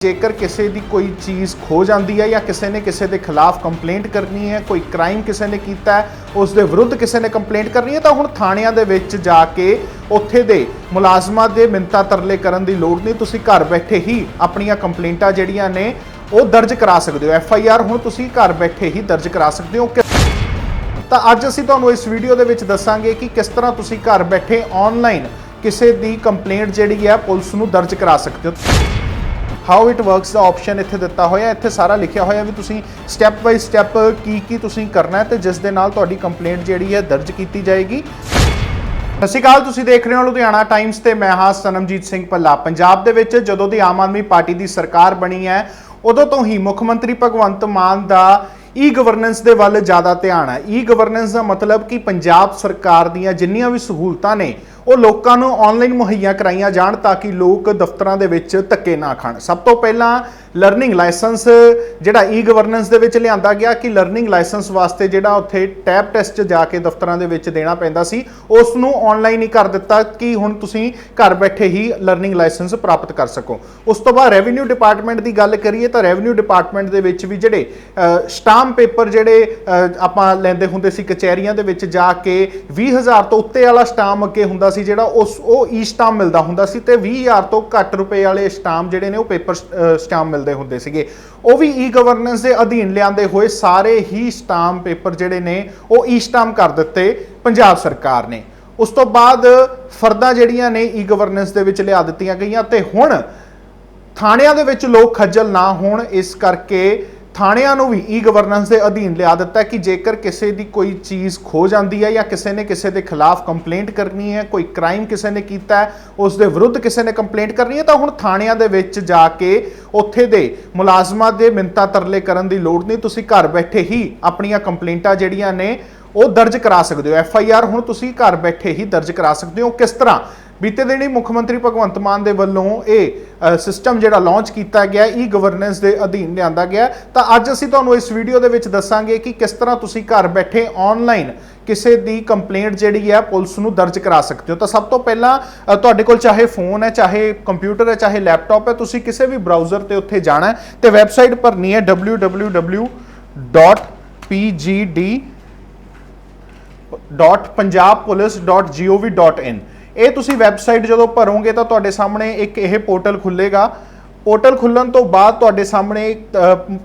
जेकर किसी की कोई चीज़ खो जाती है या किसी ने किसी के खिलाफ कंप्लेंट करनी है, कोई क्राइम किसी ने किया है, उस दे विरुद्ध किसी ने कंप्लेंट करनी है, तो हुण थाणिਆਂ ਦੇ ਵਿੱਚ जा के ਉੱਥੇ ਦੇ ਮੁਲਾਜ਼ਮਾਂ ਦੇ ਮਿੰਨਤਾਂ ਤਰਲੇ ਕਰਨ ਦੀ ਲੋੜ नहीं। ਤੁਸੀਂ घर बैठे ही ਆਪਣੀਆਂ ਕੰਪਲੇਂਟਾਂ ਜਿਹੜੀਆਂ ਨੇ ਉਹ ਦਰਜ ਕਰਾ ਸਕਦੇ ਹੋ। FIR ਹੁਣ ਤੁਸੀਂ घर बैठे ही दर्ज करा सकते हो। ਤਾਂ ਅੱਜ ਅਸੀਂ ਤੁਹਾਨੂੰ ਇਸ ਵੀਡੀਓ ਦੇ ਵਿੱਚ ਦੱਸਾਂਗੇ ਕਿ ਕਿਸ ਤਰ੍ਹਾਂ ਤੁਸੀਂ घर बैठे ऑनलाइन ਕਿਸੇ ਦੀ ਕੰਪਲੇਂਟ ਜਿਹੜੀ ਹੈ ਪੁਲਿਸ ਨੂੰ ਦਰਜ ਕਰਾ ਸਕਦੇ ਹੋ। हाउ इट वर्क्स का ऑप्शन इत्थे दिता होया, इत्थे सारा लिखिया होया भी तुसीं स्टैप बाय स्टैप की तुसीं करना है ते जिस दे नाल तुहाडी कंप्लेंट जिहड़ी है दर्ज की जाएगी। सत श्री अकाल, तुसीं देख रहे हो लुधियाना टाइम्स ते मैं हां सनमजीत सिंह भल्ला। पंजाब दे विच जदों दी आम आदमी पार्टी दी सरकार बनी है उदों तो ही मुख मंत्री भगवंत मान दा ई गवर्नेंस दे वल ज़्यादा ध्यान है। ई गवर्नेंस का मतलब कि पंजाब सरकार दीयां जिन्नियां भी सहूलतां ने ਉਹ ਲੋਕਾਂ ਨੂੰ ਆਨਲਾਈਨ ਮੁਹੱਈਆ ਕਰਾਈਆਂ ਜਾਣ ਤਾਂ ਕਿ ਲੋਕ ਦਫ਼ਤਰਾਂ ਦੇ ਵਿੱਚ ਧੱਕੇ ਨਾ ਖਾਣ। ਸਭ ਤੋਂ ਪਹਿਲਾਂ ਲਰਨਿੰਗ ਲਾਇਸੈਂਸ ਜਿਹੜਾ ਈ ਗਵਰਨੈਂਸ ਦੇ ਵਿੱਚ ਲਿਆਂਦਾ ਗਿਆ ਕਿ ਲਰਨਿੰਗ ਲਾਇਸੈਂਸ ਵਾਸਤੇ ਜਿਹੜਾ ਉੱਥੇ ਟੈਬ ਟੈਸਟ ਜਾ ਕੇ ਦਫ਼ਤਰਾਂ ਦੇ ਵਿੱਚ ਦੇਣਾ ਪੈਂਦਾ ਸੀ, ਉਸ ਨੂੰ ਆਨਲਾਈਨ ਹੀ ਕਰ ਦਿੱਤਾ ਕਿ ਹੁਣ ਤੁਸੀਂ ਘਰ ਬੈਠੇ ਹੀ ਲਰਨਿੰਗ ਲਾਇਸੈਂਸ ਪ੍ਰਾਪਤ ਕਰ ਸਕੋ। ਉਸ ਤੋਂ ਬਾਅਦ ਰੈਵਨਿਊ ਡਿਪਾਰਟਮੈਂਟ ਦੀ ਗੱਲ ਕਰੀਏ ਤਾਂ ਰੈਵਨਿਊ ਡਿਪਾਰਟਮੈਂਟ ਦੇ ਵਿੱਚ ਵੀ ਜਿਹੜੇ ਸਟਾਂਪ ਪੇਪਰ ਜਿਹੜੇ ਆਪਾਂ ਲੈਂਦੇ ਹੁੰਦੇ ਸੀ ਕਚਹਿਰੀਆਂ ਦੇ ਵਿੱਚ ਜਾ ਕੇ 20,000 ਤੋਂ ਉੱਤੇ ਵਾਲਾ ਸਟਾਂਪ ਅੱਗੇ ਹੁੰਦਾ ਸੀ ਜਿਹੜਾ ਉਹ ਈ ਸਟਾਂਪ ਮਿਲਦਾ ਹੁੰਦਾ ਸੀ ਤੇ 20,000 ਤੋਂ ਘੱਟ ਰੁਪਏ ਵਾਲੇ ਸਟਾਂਪ ਜਿਹੜੇ ਨੇ ਉਹ ਪੇਪਰ ਸਟਾਂਪ ਮਿਲਦੇ ਹੁੰਦੇ ਸੀਗੇ। ਉਹ ਵੀ ਈ ਗਵਰਨੈਂਸ ਦੇ ਅਧੀਨ ਲਿਆਂਦੇ ਹੋਏ ਸਾਰੇ ਹੀ ਸਟਾਂਪ ਪੇਪਰ ਜਿਹੜੇ ਨੇ ਉਹ ਈ ਸਟਾਂਪ ਕਰ ਦਿੱਤੇ ਪੰਜਾਬ ਸਰਕਾਰ ਨੇ। ਉਸ ਤੋਂ ਬਾਅਦ ਫਰਦਾਂ ਜਿਹੜੀਆਂ ਨੇ ਈ ਗਵਰਨੈਂਸ ਦੇ ਵਿੱਚ ਲਿਆ ਦਿੱਤੀਆਂ ਗਈਆਂ ਤੇ ਹੁਣ ਥਾਣਿਆਂ ਦੇ ਵਿੱਚ ਲੋਕ ਖੱਜਲ ਨਾ ਹੋਣ ਇਸ ਕਰਕੇ थाणिਆਂ ਨੂੰ ਵੀ ਈ ਗਵਰਨੈਂਸ ਦੇ ਅਧੀਨ ਲਿਆ ਦਿੱਤਾ ਕਿ ਜੇਕਰ ਕਿਸੇ ਦੀ ਕੋਈ ਚੀਜ਼ ਖੋ ਜਾਂਦੀ ਹੈ ਜਾਂ ਕਿਸੇ ਨੇ ਕਿਸੇ ਦੇ ਖਿਲਾਫ ਕੰਪਲੇਂਟ ਕਰਨੀ ਹੈ, ਕੋਈ ਕ੍ਰਾਈਮ ਕਿਸੇ ਨੇ ਕੀਤਾ ਹੈ, ਉਸ ਦੇ ਵਿਰੁੱਧ ਕਿਸੇ ਨੇ ਕੰਪਲੇਂਟ ਕਰਨੀ ਹੈ, ਤਾਂ ਹੁਣ ਥਾਣਿਆਂ ਦੇ ਵਿੱਚ ਜਾ ਕੇ ਉੱਥੇ ਦੇ ਮੁਲਾਜ਼ਮਾਂ ਦੇ ਮਿੰਨਤਾਂ ਤਰਲੇ ਕਰਨ ਦੀ ਲੋੜ ਨਹੀਂ। ਤੁਸੀਂ ਘਰ ਬੈਠੇ ਹੀ ਆਪਣੀਆਂ ਕੰਪਲੇਂਟਾਂ ਜਿਹੜੀਆਂ ਨੇ ਉਹ ਦਰਜ ਕਰਾ ਸਕਦੇ ਹੋ। FIR ਹੁਣ ਤੁਸੀਂ ਘਰ ਬੈਠੇ ਹੀ ਦਰਜ ਕਰਾ ਸਕਦੇ ਹੋ। ਕਿਸ ਤਰ੍ਹਾਂ बीते दिन ही मुख्यमंत्री भगवंत मान दे वल्लों ये सिस्टम जिहड़ा लॉन्च किया गया ई गवर्नेंस के अधीन लिया गया, तो अज असीं तुहानूं इस वीडियो दे विच दस्सांगे कि किस तरह तुसीं घर बैठे ऑनलाइन किसी की कंप्लेंट जिहड़ी है पुलिस नूं दर्ज करा सकते हो। तो सब तो पहला तुहाडे कोल चाहे फोन है, चाहे कंप्यूटर है, चाहे लैपटॉप है, तुसीं किसी भी ब्राउज़र ते उत्थे जाना है तो वैबसाइट भरनी है www.pgd.punjabpolice.gov.in। ਇਹ ਤੁਸੀਂ ਵੈਬਸਾਈਟ ਜਦੋਂ ਭਰੋਗੇ ਤਾਂ ਤੁਹਾਡੇ ਸਾਹਮਣੇ ਇੱਕ ਇਹ ਪੋਰਟਲ ਖੁੱਲੇਗਾ। पोर्टल खुलण तो बाद तुहाडे सामने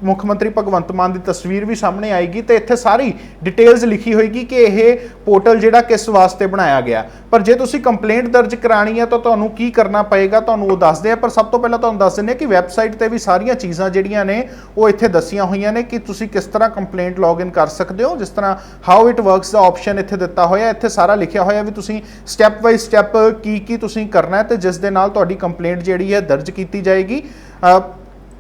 मुख्यमंत्री भगवंत मान की तस्वीर भी सामने आएगी तो इत्थे सारी डिटेल्स लिखी होएगी कि यह पोर्टल जिहड़ा किस वास्ते बनाया गया। पर जे तुसीं कंप्लेंट दर्ज करानी है तो तुहानूं की करना पएगा, तुहानूं वो दसदे आ। पर सब तो पहला तुहानूं दस दिंदे कि वैबसाइट ते भी सारियां चीज़ां जिहड़ियां ने वो इत्थे दस्सियां होईयां ने कि तुसीं किस तरह कंप्लेंट लॉग इन कर सकते हो। जिस तरह हाउ इट वर्क्स का ऑप्शन इत्थे दिता होया, इत्थे सारा लिखिया होया भी तुसीं स्टैप बाय स्टैप की तुसीं करना है तो जिस दे नाल तुहाडी कंप्लेंट जिहड़ी है दर्ज की जाएगी।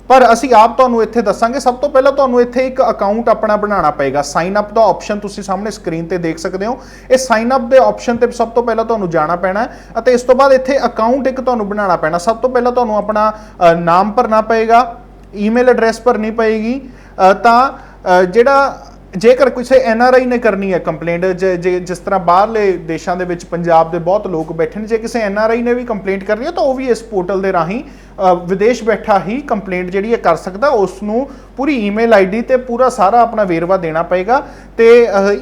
पर असी आप तुहानूं इत्थे दस्सांगे। सब तो पहला तुहानूं इत्थे एक अकाउंट अपना बनाना पेगा। साइन अप का ऑप्शन तुसीं सामने स्क्रीन ते देख सकते हो। इस साइन अप के ऑप्शन ते सब तो पहला तुहानूं जाना पैना है ते इस तो बाद इत्थे अकाउंट एक तुहानूं बनाना पैना। सब तो पहला तुहानूं अपना नाम भरना पेगा, ईमेल एड्रैस भरनी पेगी। तां जिहड़ा जेकर किसी NRI ने करनी है कंप्लेंट, जिस तरह बाहरले देशों के पंजाब के बहुत लोग बैठे हैं, जे किसी NRI ने भी कंप्लेंट करनी है तो वह भी इस पोर्टल के राही विदेश बैठा ही कंप्लेंट जी कर सकता। उसनों पूरी ईमेल ID ते पूरा सारा अपना वेरवा देना पेगा। तो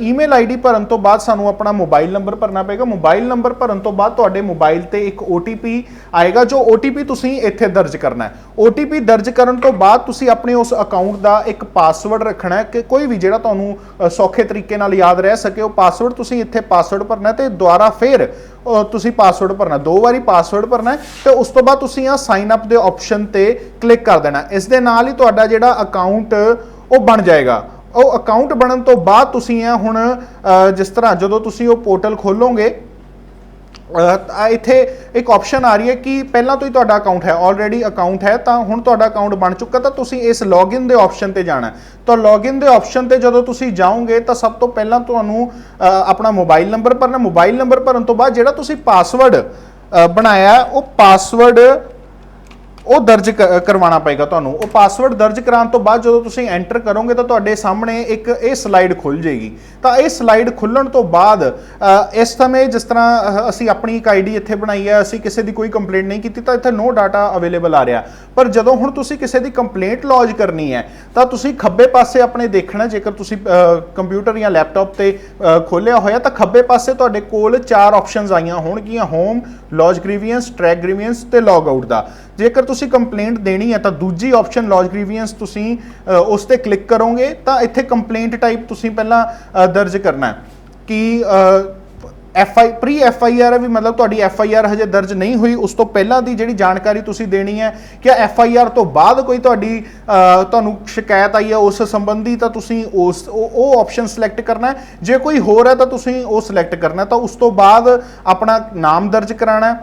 ईमेल ID भरन तो बाद सानू अपना मोबाइल नंबर भरना पेगा। मोबाइल नंबर भरन तो बाद तुहाडे मोबाइल ते एक OTP आएगा, जो OTP तुसीं इत्थे दर्ज करना है। OTP दर्ज करन तो बाद तुसीं अपने उस अकाउंट का एक पासवर्ड रखना है कि कोई भी जिहड़ा तुहानूं सौखे तरीके नाल याद रह सके। वो पासवर्ड तुसीं इत्थे पासवर्ड भरना है तो दोबारा फिर तुसीं पासवर्ड भरना, 2 बारी पासवर्ड भरना है। तो उस तो बाद तुसीं आ साइन अप दे ऑप्शन ते क्लिक कर देना। इस दे नाल ही तुहाडा जिहड़ा अकाउंट वो बन जाएगा। वो अकाउंट बनन तो बाद तुसीं हुण जिस तरह जदों तुसीं वो पोर्टल खोलोगे इत्थे एक ऑप्शन आ रही है कि पहला तो ही तुहाडा अकाउंट है, ऑलरेडी अकाउंट है, तो हुण तुहाडा अकाउंट बन चुका। तो तुसीं इस लॉगिन दे ऑप्शन ते जाना है। तो लॉगिन दे ऑप्शन ते जदों तुसीं जाओगे तो सब तो पहला तुहानूं अपना मोबाइल नंबर भरना। मोबाइल नंबर भरन तो बाद जिहड़ा तुसीं पासवर्ड बनाया वो पासवर्ड ਉਹ ਦਰਜ ਕਰਵਾਉਣਾ ਪਏਗਾ ਤੁਹਾਨੂੰ। ਉਹ ਪਾਸਵਰਡ ਦਰਜ ਕਰਾਉਣ ਤੋਂ ਬਾਅਦ ਜਦੋਂ ਤੁਸੀਂ ਐਂਟਰ ਕਰੋਗੇ ਤਾਂ ਤੁਹਾਡੇ ਸਾਹਮਣੇ ਇੱਕ ਇਹ ਸਲਾਈਡ ਖੁੱਲ ਜਾਏਗੀ। ਤਾਂ ਇਹ ਸਲਾਈਡ ਖੁੱਲਣ ਤੋਂ ਬਾਅਦ ਇਸ ਸਮੇਂ ਜਿਸ ਤਰ੍ਹਾਂ ਅਸੀਂ ਆਪਣੀ ਇੱਕ ਆਈਡੀ ਇੱਥੇ ਬਣਾਈ ਹੈ, ਅਸੀਂ ਕਿਸੇ ਦੀ ਕੋਈ ਕੰਪਲੇਂਟ ਨਹੀਂ ਕੀਤੀ ਤਾਂ ਇੱਥੇ ਨੋ ਡਾਟਾ ਅਵੇਲੇਬਲ ਆ ਰਿਹਾ। ਪਰ ਜਦੋਂ ਹੁਣ ਤੁਸੀਂ ਕਿਸੇ ਦੀ ਕੰਪਲੇਂਟ ਲੌਜ ਕਰਨੀ ਹੈ ਤਾਂ ਤੁਸੀਂ ਖੱਬੇ ਪਾਸੇ ਆਪਣੇ ਦੇਖਣਾ, ਜੇਕਰ ਤੁਸੀਂ ਕੰਪਿਊਟਰ ਜਾਂ ਲੈਪਟਾਪ ਤੇ ਖੋਲਿਆ ਹੋਇਆ ਤਾਂ ਖੱਬੇ ਪਾਸੇ ਤੁਹਾਡੇ ਕੋਲ 4 ਆਪਸ਼ਨਸ ਆਈਆਂ ਹੋਣਗੀਆਂ, ਹੋਮ, ਲੌਜ ਗ੍ਰੀਵੀਐਂਸ, ਟਰੈਕ ਗ੍ਰੀਵੀਐਂਸ ਤੇ ਲੌਗ ਆਊਟ ਦਾ। ਜੇਕਰ ਤੁਸੀਂ ਕੰਪਲੇਂਟ ਦੇਣੀ ਹੈ ਤਾਂ ਦੂਜੀ ਆਪਸ਼ਨ ਲੌਜ ਗ੍ਰੀਵੀਐਂਸ ਤੁਸੀਂ ਉਸ ਤੇ ਕਲਿੱਕ ਕਰੋਗੇ ਤਾਂ ਇੱਥੇ ਕੰਪਲੇਂਟ ਟਾਈਪ ਤੁਸੀਂ ਪਹਿਲਾਂ ਦਰਜ ਕਰਨਾ ਹੈ ਕਿ ਪ੍ਰੀ FIR ਹੈ, ਵੀ ਮਤਲਬ ਤੁਹਾਡੀ FIR ਹਜੇ ਦਰਜ ਨਹੀਂ ਹੋਈ, ਉਸ ਤੋਂ ਪਹਿਲਾਂ ਦੀ ਜਿਹੜੀ ਜਾਣਕਾਰੀ ਤੁਸੀਂ ਦੇਣੀ ਹੈ ਕਿ FIR ਤੋਂ ਬਾਅਦ ਕੋਈ ਤੁਹਾਨੂੰ ਸ਼ਿਕਾਇਤ ਆਈ ਹੈ ਉਸ ਸੰਬੰਧੀ ਤਾਂ ਤੁਸੀਂ ਉਹ ਆਪਸ਼ਨ ਸਿਲੈਕਟ ਕਰਨਾ ਹੈ। ਜੇ ਕੋਈ ਹੋਰ ਹੈ ਤਾਂ ਤੁਸੀਂ ਉਹ ਸਿਲੈਕਟ ਕਰਨਾ। ਤਾਂ ਉਸ ਤੋਂ ਬਾਅਦ ਆਪਣਾ ਨਾਮ ਦਰਜ ਕਰਾਉਣਾ,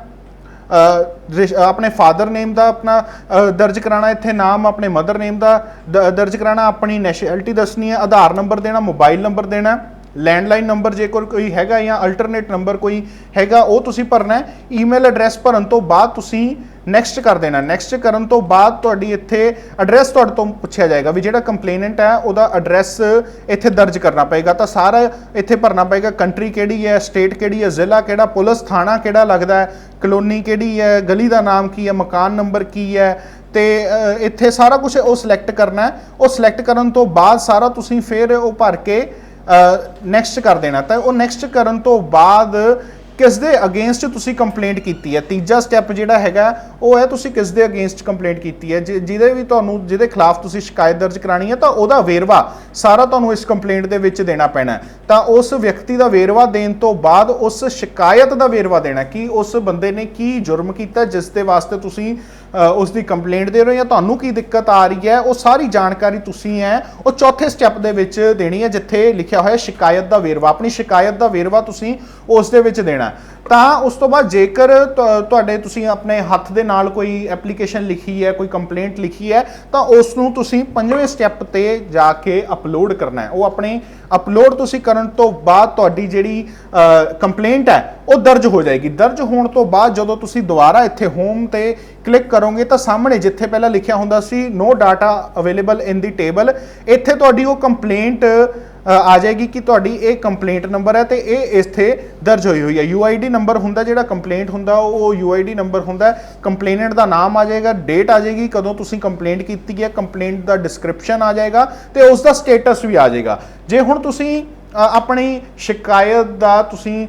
ਆਪਣੇ ਫਾਦਰ ਨੇਮ ਦਾ ਆਪਣਾ ਦਰਜ ਕਰਾਉਣਾ ਇੱਥੇ ਨਾਮ, ਆਪਣੇ ਮਦਰ ਨੇਮ ਦਾ ਦਰਜ ਕਰਾਉਣਾ, ਆਪਣੀ ਨੈਸ਼ਨੈਲਿਟੀ ਦੱਸਣੀ ਹੈ, ਆਧਾਰ ਨੰਬਰ ਦੇਣਾ, ਮੋਬਾਈਲ ਨੰਬਰ ਦੇਣਾ, ਲੈਂਡਲਾਈਨ ਨੰਬਰ ਜੇਕਰ ਕੋਈ ਹੈਗਾ ਜਾਂ ਅਲਟਰਨੇਟ ਨੰਬਰ ਕੋਈ ਹੈਗਾ ਉਹ ਤੁਸੀਂ ਭਰਨਾ ਹੈ। ਈਮੇਲ ਐਡਰੈਸ ਭਰਨ ਤੋਂ ਬਾਅਦ ਤੁਸੀਂ ਨੈਕਸਟ ਕਰ ਦੇਣਾ। ਨੈਕਸਟ ਕਰਨ ਤੋਂ ਬਾਅਦ ਤੁਹਾਡੀ ਇੱਥੇ ਐਡਰੈਸ ਤੁਹਾਡੇ ਤੋਂ ਪੁੱਛਿਆ ਜਾਏਗਾ ਵੀ ਜਿਹੜਾ ਕੰਪਲੇਨੈਂਟ ਹੈ ਉਹਦਾ ਐਡਰੈਸ ਇੱਥੇ ਦਰਜ ਕਰਨਾ ਪਏਗਾ। ਤਾਂ ਸਾਰਾ ਇੱਥੇ ਭਰਨਾ ਪਏਗਾ, ਕੰਟਰੀ ਕਿਹੜੀ ਹੈ, ਸਟੇਟ ਕਿਹੜੀ ਹੈ, ਜ਼ਿਲ੍ਹਾ ਕਿਹੜਾ, ਪੁਲਿਸ ਥਾਣਾ ਕਿਹੜਾ ਲੱਗਦਾ ਹੈ, ਕਲੋਨੀ ਕਿਹੜੀ ਹੈ, ਗਲੀ ਦਾ ਨਾਮ ਕੀ ਹੈ, ਮਕਾਨ ਨੰਬਰ ਕੀ ਹੈ, ਤੇ ਇੱਥੇ ਸਾਰਾ ਕੁਝ ਉਹ ਸਿਲੈਕਟ ਕਰਨਾ ਹੈ। ਉਹ ਸਿਲੈਕਟ ਕਰਨ ਤੋਂ ਬਾਅਦ ਸਾਰਾ ਤੁਸੀਂ ਫਿਰ ਉਹ ਭਰ ਕੇ ਨੈਕਸਟ ਕਰ ਦੇਣਾ। ਤਾਂ ਉਹ ਨੈਕਸਟ ਕਰਨ ਤੋਂ ਬਾਅਦ ਕਿਸ ਦੇ ਅਗੇਂਸਟ ਤੁਸੀਂ ਕੰਪਲੇਂਟ ਕੀਤੀ ਹੈ, ਤੀਜਾ ਸਟੈਪ ਜਿਹੜਾ ਹੈਗਾ ਉਹ ਹੈ ਤੁਸੀਂ ਕਿਸ ਦੇ ਅਗੇਂਸਟ ਕੰਪਲੇਂਟ ਕੀਤੀ ਹੈ, ਜਿਹਦੇ ਖਿਲਾਫ ਤੁਸੀਂ ਸ਼ਿਕਾਇਤ ਦਰਜ ਕਰਾਣੀ ਹੈ ਤਾਂ ਉਹਦਾ ਵੇਰਵਾ ਸਾਰਾ ਤੁਹਾਨੂੰ ਇਸ ਕੰਪਲੇਂਟ ਦੇ ਵਿੱਚ ਦੇਣਾ ਪੈਣਾ। ਤਾਂ ਉਸ ਵਿਅਕਤੀ ਦਾ ਵੇਰਵਾ ਦੇਣ ਤੋਂ ਬਾਅਦ ਉਸ ਸ਼ਿਕਾਇਤ ਦਾ ਵੇਰਵਾ ਦੇਣਾ ਕਿ ਉਸ ਬੰਦੇ ਨੇ ਕੀ ਜੁਰਮ ਕੀਤਾ ਜਿਸ ਦੇ ਵਾਸਤੇ ਤੁਸੀਂ ਉਸ ਦੀ ਕੰਪਲੇਂਟ ਦੇ ਰਹੇ ਹੋ ਜਾਂ ਤੁਹਾਨੂੰ ਕੀ ਦਿੱਕਤ ਆ ਰਹੀ ਹੈ, ਉਹ ਸਾਰੀ ਜਾਣਕਾਰੀ ਤੁਸੀਂ ਹੈ ਉਹ ਚੌਥੇ ਸਟੈਪ ਦੇ ਵਿੱਚ ਦੇਣੀ ਹੈ ਜਿੱਥੇ ਲਿਖਿਆ ਹੋਇਆ ਸ਼ਿਕਾਇਤ ਦਾ ਵੇਰਵਾ। ਆਪਣੀ ਸ਼ਿਕਾਇਤ ਦਾ ਵੇਰਵਾ ਤੁਸੀਂ ਉਸ ਦੇ ਵਿੱਚ ਦੇਣਾ। ਤਾਂ ਉਸ ਤੋਂ ਬਾਅਦ ਜੇਕਰ ਤੁਸੀਂ ਆਪਣੇ ਹੱਥ ਦੇ ਨਾਲ ਕੋਈ ਐਪਲੀਕੇਸ਼ਨ ਲਿਖੀ ਹੈ, ਕੋਈ ਕੰਪਲੇਂਟ ਲਿਖੀ ਹੈ ਤਾਂ ਉਸ ਨੂੰ ਤੁਸੀਂ 5ਵੇਂ ਸਟੈਪ ਤੇ ਜਾ ਕੇ ਅਪਲੋਡ ਕਰਨਾ ਹੈ। ਉਹ ਆਪਣੇ ਅਪਲੋਡ ਤੁਸੀਂ ਕਰਨ ਤੋਂ ਬਾਅਦ ਤੁਹਾਡੀ ਜਿਹੜੀ ਕੰਪਲੇਂਟ ਹੈ ਉਹ ਦਰਜ ਹੋ ਜਾਏਗੀ। ਦਰਜ ਹੋਣ ਤੋਂ ਬਾਅਦ ਜਦੋਂ ਤੁਸੀਂ ਦੁਬਾਰਾ ਇੱਥੇ ਹੋਮ ਤੇ ਕਲਿੱਕ ਕਰੋਗੇ ਤਾਂ ਸਾਹਮਣੇ ਜਿੱਥੇ ਪਹਿਲਾਂ ਲਿਖਿਆ ਹੁੰਦਾ ਸੀ ਨੋ ਡਾਟਾ ਅਵੇਲੇਬਲ ਇਨ ਦੀ ਟੇਬਲ, ਇੱਥੇ ਤੁਹਾਡੀ ਉਹ ਕੰਪਲੇਂਟ ਆ ਜਾਏਗੀ ਕਿ ਤੁਹਾਡੀ ਇਹ ਕੰਪਲੇਂਟ ਨੰਬਰ ਹੈ ਤੇ ਇਹ ਇੱਥੇ ਦਰਜ ਹੋਈ ਹੈ। UID ਨੰਬਰ ਹੁੰਦਾ ਜਿਹੜਾ ਕੰਪਲੇਂਟ ਹੁੰਦਾ ਉਹ UID ਨੰਬਰ ਹੁੰਦਾ। ਕੰਪਲੇਨੈਂਟ ਦਾ ਨਾਮ ਆ ਜਾਏਗਾ, ਡੇਟ ਆ ਜਾਏਗੀ ਕਦੋਂ ਤੁਸੀਂ ਕੰਪਲੇਂਟ ਕੀਤੀ ਹੈ, ਕੰਪਲੇਂਟ ਦਾ ਡਿਸਕ੍ਰਿਪਸ਼ਨ ਆ ਜਾਏਗਾ ਤੇ ਉਸ ਦਾ ਸਟੇਟਸ ਵੀ ਆ ਜਾਏਗਾ। ਜੇ ਹੁਣ ਤੁਸੀਂ ਆਪਣੀ ਸ਼ਿਕਾਇਤ ਦਾ ਤੁਸੀਂ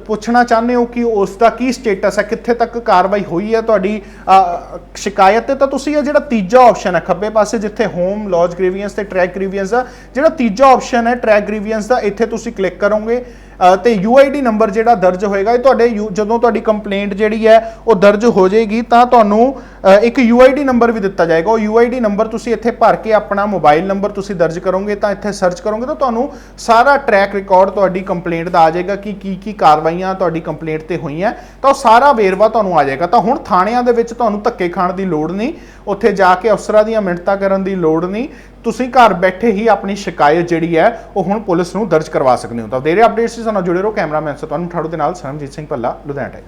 ਪੁੱਛਣਾ ਚਾਹੁੰਦੇ ਹੋ ਕਿ ਉਸ ਦਾ ਕੀ ਸਟੇਟਸ ਹੈ, ਕਿੱਥੇ ਤੱਕ ਕਾਰਵਾਈ ਹੋਈ ਹੈ ਤੁਹਾਡੀ ਸ਼ਿਕਾਇਤ ਤੇ, ਤਾਂ ਤੁਸੀਂ ਇਹ ਜਿਹੜਾ ਤੀਜਾ ਆਪਸ਼ਨ ਹੈ ਖੱਬੇ ਪਾਸੇ ਜਿੱਥੇ ਹੋਮ, ਲੌਜ ਗ੍ਰੀਵੀਐਂਸ ਤੇ ਟਰੈਕ ਗ੍ਰੀਵੀਐਂਸ ਦਾ ਜਿਹੜਾ ਤੀਜਾ ਆਪਸ਼ਨ ਹੈ ਟਰੈਕ ਗ੍ਰੀਵੀਐਂਸ ਦਾ, ਇੱਥੇ ਤੁਸੀਂ ਕਲਿੱਕ ਕਰੋਗੇ ਤੇ UID ਨੰਬਰ ਜਿਹੜਾ ਦਰਜ ਹੋਏਗਾ ਇਹ ਤੁਹਾਡੇ ਜਦੋਂ ਤੁਹਾਡੀ ਕੰਪਲੇਂਟ ਜਿਹੜੀ ਹੈ ਉਹ ਦਰਜ ਹੋ ਜਾਏਗੀ ਤਾਂ ਤੁਹਾਨੂੰ ਇੱਕ UID ਨੰਬਰ ਵੀ ਦਿੱਤਾ ਜਾਏਗਾ। ਉਹ UID ਨੰਬਰ ਤੁਸੀਂ ਇੱਥੇ ਭਰ ਕੇ ਆਪਣਾ ਮੋਬਾਈਲ ਨੰਬਰ ਤੁਸੀਂ ਦਰਜ ਕਰੋਗੇ ਤਾਂ ਇੱਥੇ ਸਰਚ ਕਰੋਗੇ ਤਾਂ ਤੁਹਾਨੂੰ ਸਾਰਾ ਟਰੈਕ ਰਿਕਾਰਡ ਤੁਹਾਡੀ ਕੰਪਲੇਂਟ ਦਾ ਆ ਜਾਏਗਾ ਕਿ ਕੀ ਕਾਰਵਾਈਆਂ ਤੁਹਾਡੀ ਕੰਪਲੇਂਟ ਤੇ ਹੋਈਆਂ, ਤਾਂ ਉਹ ਸਾਰਾ ਵੇਰਵਾ ਤੁਹਾਨੂੰ ਆ ਜਾਏਗਾ। ਤਾਂ ਹੁਣ ਥਾਣਿਆਂ ਦੇ ਵਿੱਚ ਤੁਹਾਨੂੰ ਧੱਕੇ ਖਾਣ ਦੀ ਲੋੜ ਨਹੀਂ, ਉੱਥੇ ਜਾ ਕੇ ਅਫਸਰਾਂ ਦੀਆਂ ਮਿੰਨਤਾਂ ਕਰਨ ਦੀ ਲੋੜ ਨਹੀਂ, ਤੁਸੀਂ ਘਰ ਬੈਠੇ ਹੀ ਆਪਣੀ ਸ਼ਿਕਾਇਤ ਜਿਹੜੀ ਹੈ ਉਹ ਹੁਣ ਪੁਲਿਸ ਨੂੰ ਦਰਜ ਕਰਵਾ ਸਕਦੇ ਹੋ। ਤਾਂ ਵਧੇਰੇ ਅਪਡੇਟਸ ਨਾਲ ਜੁੜੇ ਰਹੋ। ਕੈਮਰਾਮੈਨ ਤੁਹਾਨੂੰ ਠਾੜੂ ਦੇ ਨਾਲ ਸਰਮਜੀਤ ਸਿੰਘ ਭੱਲਾ, ਲੁਧਿਆਣਾ।